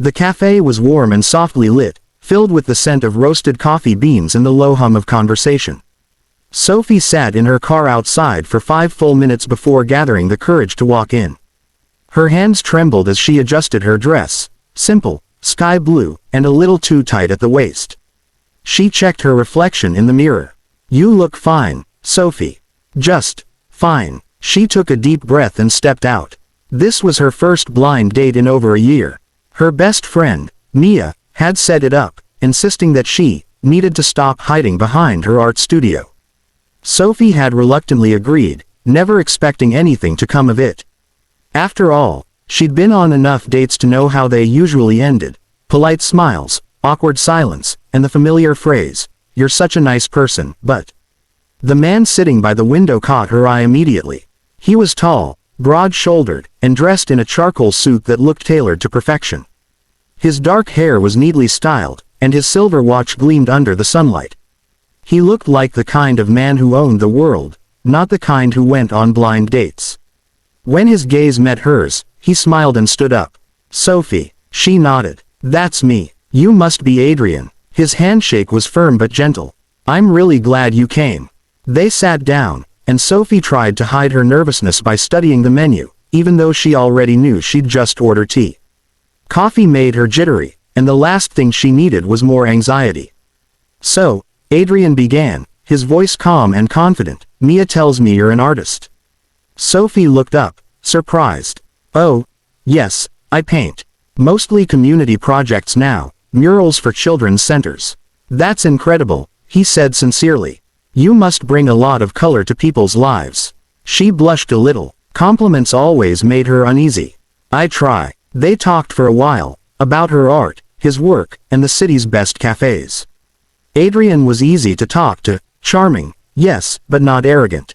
The cafe was warm and softly lit, filled with the scent of roasted coffee beans and the low hum of conversation. Sophie sat in her car outside for 5 full minutes before gathering the courage to walk in. Her hands trembled as she adjusted her dress, simple, sky blue, and a little too tight at the waist. She checked her reflection in the mirror. "You look fine, Sophie." "Just fine." She took a deep breath and stepped out. This was her first blind date in over a year. Her best friend, Mia, had set it up, insisting that she needed to stop hiding behind her art studio. Sophie had reluctantly agreed, never expecting anything to come of it. After all, she'd been on enough dates to know how they usually ended: polite smiles, awkward silence, and the familiar phrase, "You're such a nice person." But the man sitting by the window caught her eye immediately. He was tall, broad-shouldered, and dressed in a charcoal suit that looked tailored to perfection. His dark hair was neatly styled, and his silver watch gleamed under the sunlight. He looked like the kind of man who owned the world, not the kind who went on blind dates. When his gaze met hers, he smiled and stood up. "Sophie," she nodded. "That's me. You must be Adrian." His handshake was firm but gentle. "I'm really glad you came." They sat down, and Sophie tried to hide her nervousness by studying the menu, even though she already knew she'd just order tea. Coffee made her jittery, and the last thing she needed was more anxiety. "So," Adrian began, his voice calm and confident, "Mia tells me you're an artist." Sophie looked up, surprised. "Oh, yes, I paint. Mostly community projects now, murals for children's centers." "That's incredible," he said sincerely. "You must bring a lot of color to people's lives." She blushed a little. Compliments always made her uneasy. "I try." They talked for a while, about her art, his work, and the city's best cafes. Adrian was easy to talk to, charming, yes, but not arrogant.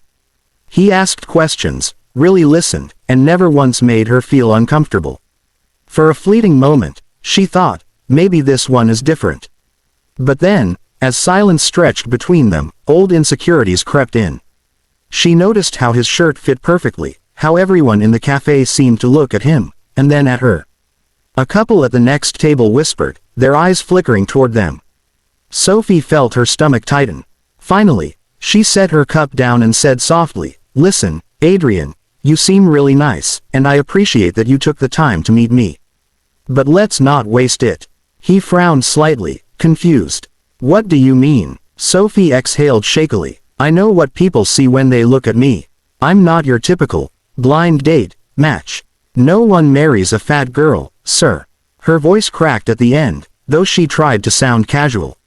He asked questions, really listened, and never once made her feel uncomfortable. For a fleeting moment, she thought, maybe this one is different. But then, as silence stretched between them, old insecurities crept in. She noticed how his shirt fit perfectly, how everyone in the cafe seemed to look at him, and then at her. A couple at the next table whispered, their eyes flickering toward them. Sophie felt her stomach tighten. Finally, she set her cup down and said softly, "Listen, Adrian, you seem really nice, and I appreciate that you took the time to meet me. But let's not waste it." He frowned slightly, confused. "What do you mean?" Sophie exhaled shakily. "I know what people see when they look at me. I'm not your typical blind date match. No one marries a fat girl, sir." Her voice cracked at the end, though she tried to sound casual.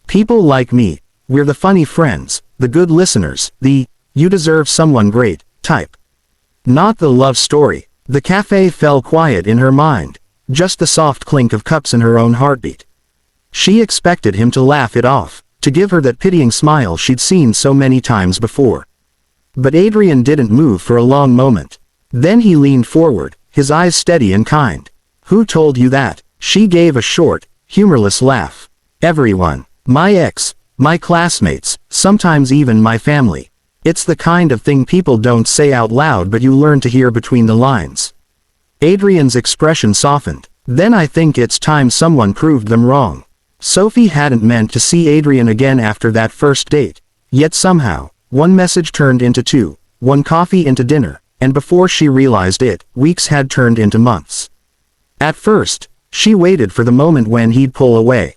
"People like me, we're the funny friends, the good listeners, the you deserve someone great type. Not the love story." The cafe fell quiet in her mind, just the soft clink of cups in her own heartbeat. She expected him to laugh it off, to give her that pitying smile she'd seen so many times before. But Adrian didn't move for a long moment. Then he leaned forward, his eyes steady and kind. "Who told you that?" She gave a short, humorless laugh. "Everyone. My ex, my classmates, sometimes even my family. It's the kind of thing people don't say out loud but you learn to hear between the lines." Adrian's expression softened. "Then I think it's time someone proved them wrong." Sophie hadn't meant to see Adrian again after that first date, yet somehow, one message turned into two, one coffee into dinner, and before she realized it, weeks had turned into months. At first, she waited for the moment when he'd pull away.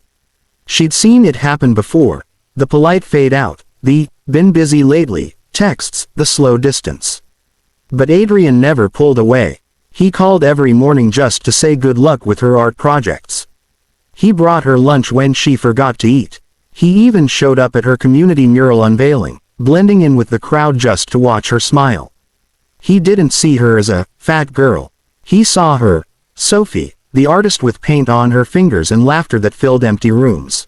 She'd seen it happen before, the polite fade out, the "been busy lately" texts, the slow distance. But Adrian never pulled away. He called every morning just to say good luck with her art projects. He brought her lunch when she forgot to eat. He even showed up at her community mural unveiling, blending in with the crowd just to watch her smile. He didn't see her as a fat girl. He saw her, Sophie, the artist with paint on her fingers and laughter that filled empty rooms.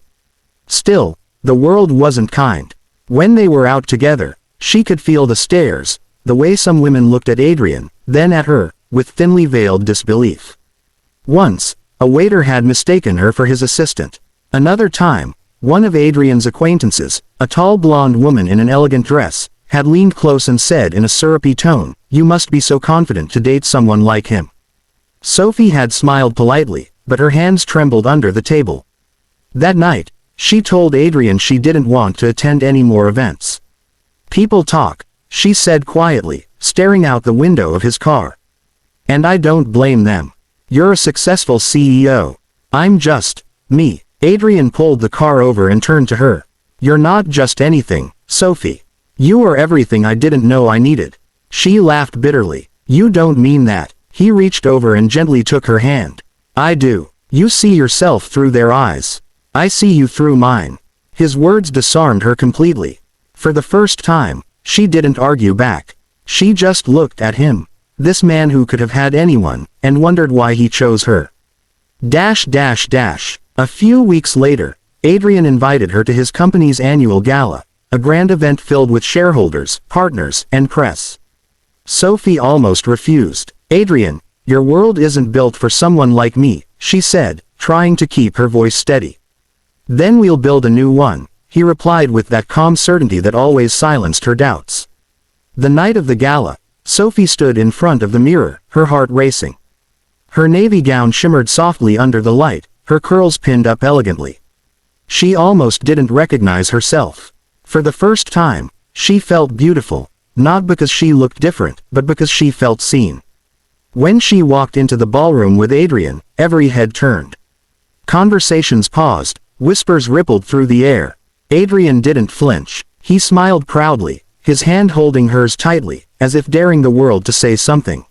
Still, the world wasn't kind. When they were out together, she could feel the stares, the way some women looked at Adrian, then at her, with thinly veiled disbelief. Once, a waiter had mistaken her for his assistant. Another time, one of Adrian's acquaintances, a tall blonde woman in an elegant dress, had leaned close and said in a syrupy tone, "You must be so confident to date someone like him." Sophie had smiled politely, but her hands trembled under the table. That night, she told Adrian she didn't want to attend any more events. "People talk," she said quietly, staring out the window of his car. "And I don't blame them. You're a successful CEO. I'm just me." Adrian pulled the car over and turned to her. "You're not just anything, Sophie. You are everything I didn't know I needed." She laughed bitterly. "You don't mean that." He reached over and gently took her hand. "I do. You see yourself through their eyes. I see you through mine." His words disarmed her completely. For the first time, she didn't argue back. She just looked at him. This man who could have had anyone, and wondered why he chose her. A few weeks later, Adrian invited her to his company's annual gala, a grand event filled with shareholders, partners, and press. Sophie almost refused. "Adrian, your world isn't built for someone like me," she said, trying to keep her voice steady. "Then we'll build a new one," he replied with that calm certainty that always silenced her doubts. The night of the gala, Sophie stood in front of the mirror, her heart racing. Her navy gown shimmered softly under the light, her curls pinned up elegantly. She almost didn't recognize herself. For the first time, she felt beautiful, not because she looked different, but because she felt seen. When she walked into the ballroom with Adrian, every head turned. Conversations paused, whispers rippled through the air. Adrian didn't flinch. He smiled proudly, his hand holding hers tightly, as if daring the world to say something.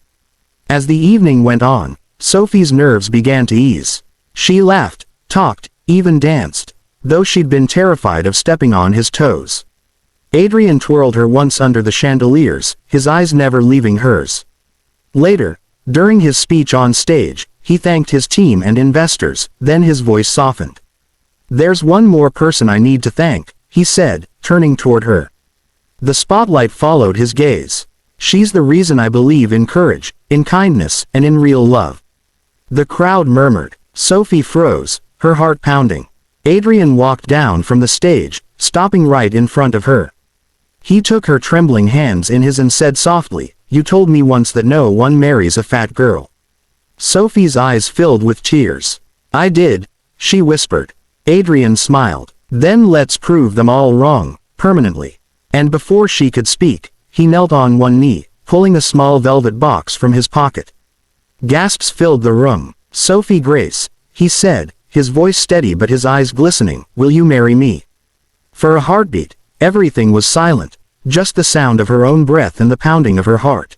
As the evening went on, Sophie's nerves began to ease. She laughed, talked, even danced, though she'd been terrified of stepping on his toes. Adrian twirled her once under the chandeliers, his eyes never leaving hers. Later, during his speech on stage, he thanked his team and investors, then his voice softened. "There's one more person I need to thank," he said, turning toward her. The spotlight followed his gaze. "She's the reason I believe in courage, in kindness, and in real love." The crowd murmured. Sophie froze, her heart pounding. Adrian walked down from the stage, stopping right in front of her. He took her trembling hands in his and said softly, "You told me once that no one marries a fat girl." Sophie's eyes filled with tears. "I did," she whispered. Adrian smiled. "Then let's prove them all wrong, permanently." And before she could speak, he knelt on one knee, pulling a small velvet box from his pocket. Gasps filled the room. "Sophie Grace," he said, his voice steady but his eyes glistening, "will you marry me?" For a heartbeat, everything was silent, just the sound of her own breath and the pounding of her heart.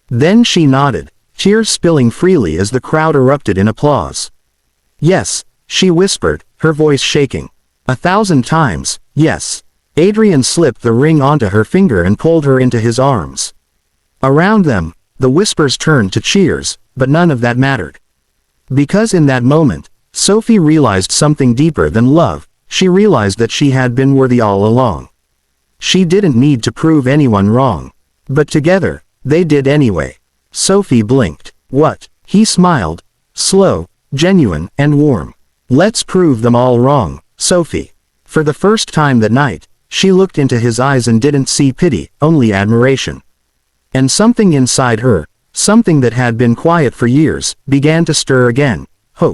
Then she nodded, tears spilling freely as the crowd erupted in applause. "Yes," she whispered, her voice shaking. 1,000 times, yes. Adrian slipped the ring onto her finger and pulled her into his arms. Around them, the whispers turned to cheers, but none of that mattered. Because in that moment, Sophie realized something deeper than love. She realized that she had been worthy all along. She didn't need to prove anyone wrong. But together, they did anyway. Sophie blinked. "What?" He smiled. Slow, genuine, and warm. "Let's prove them all wrong, Sophie." For the first time that night, she looked into his eyes and didn't see pity, only admiration. And something inside her, something that had been quiet for years, began to stir again. Hope.